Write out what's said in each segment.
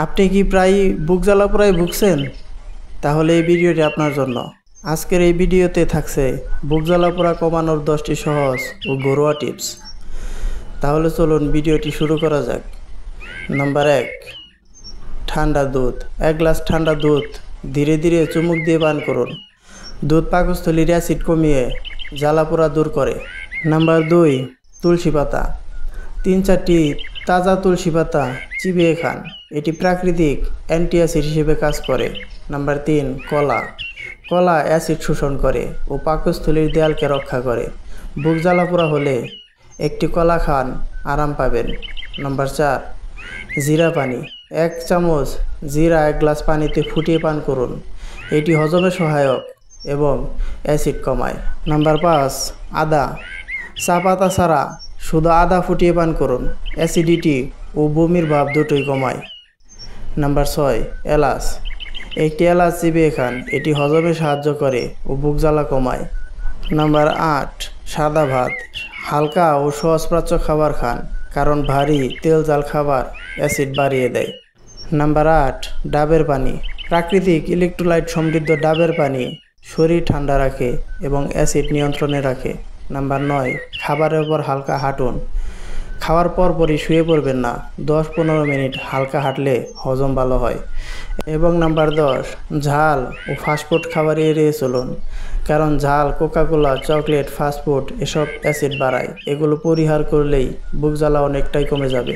আপনি কি প্রায় বুক জ্বালাপোড়ায় ভুগছেন? তাহলে এই ভিডিওটি আপনার জন্য। আজকের এই ভিডিওতে থাকছে বুক জ্বালাপোড়া কমানোর 10টি সহজ ও ঘরোয়া টিপস। তাহলে চলুন ভিডিওটি শুরু করা যাক। নাম্বার 1, ঠান্ডা দুধ। 1 গ্লাস ঠান্ডা দুধ ধীরে ধীরে চুমুক দিয়ে পান করুন। দুধ পাকস্থলীর অ্যাসিড কমিয়ে জ্বালাপোড়া দূর করে। নাম্বার 2, তুলসী পাতা। 3-4টি তাজা তুলসী পাতা চিবিয়ে খান, এটি প্রাকৃতিক অ্যান্টিঅ্যাসিড হিসেবে কাজ করে। নাম্বার 3, কলা। কলা অ্যাসিড শোষণ করে ও পাকস্থলীর দেয়ালকে রক্ষা করে। বুক জ্বালাপোড়া হলে একটি কলা খান, আরাম পাবেন। নাম্বার 4, জিরা পানি। 1 চামচ জিরা 1 গ্লাস পানিতে ফুটিয়ে পান করুন, এটি হজমে সহায়ক এবং অ্যাসিড কমায়। নাম্বার 5, আদা। চা পাতা ছাড়া শুধু আদা ফুটিয়ে পান করুন, অ্যাসিডিটি ও বমির ভাব দুটোই কমায়। নাম্বার 6, এলাচ। একটি এলাচ চিবিয়ে খান, এটি হজমে সাহায্য করে ও বুক জ্বালা কমায়। নাম্বার 8, সাদা ভাত। হালকা ও সহজপাচ্য খাবার খান, কারণ ভারী তেল ঝাল খাবার অ্যাসিড বাড়িয়ে দেয়। নাম্বার 8, ডাবের পানি। প্রাকৃতিক ইলেকট্রোলাইট সমৃদ্ধ ডাবের পানি শরীর ঠান্ডা রাখে এবং অ্যাসিড নিয়ন্ত্রণে রাখে। নাম্বার 9, খাবারের পর হালকা হাঁটুন। খাওয়ার পরই শুয়ে পড়বেন না, 10-15 মিনিট হালকা হাঁটলে হজম ভালো হয়। এবং নাম্বার 10, ঝাল ও ফাস্টফুড খাবার এড়িয়ে চলুন, কারণ ঝাল, কোকাকোলা, চকলেট, ফাস্টফুড এসব অ্যাসিড বাড়ায়। এগুলো পরিহার করলেই বুক জ্বালা অনেকটাই কমে যাবে।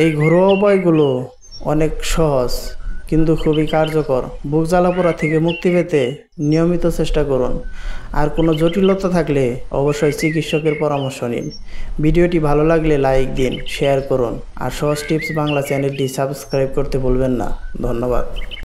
এই ঘরোয়া উপায়গুলো অনেক সহজ কিন্তু খুবই কার্যকর। বুক জ্বালাপোড়া থেকে মুক্তি পেতে নিয়মিত চেষ্টা করুন। আর কোনো জটিলতা থাকলে অবশ্যই চিকিৎসকের পরামর্শ নিন। ভিডিওটি ভালো লাগলে লাইক দিন, শেয়ার করুন আর সহজ টিপস বাংলা চ্যানেলটি সাবস্ক্রাইব করতে ভুলবেন না। ধন্যবাদ।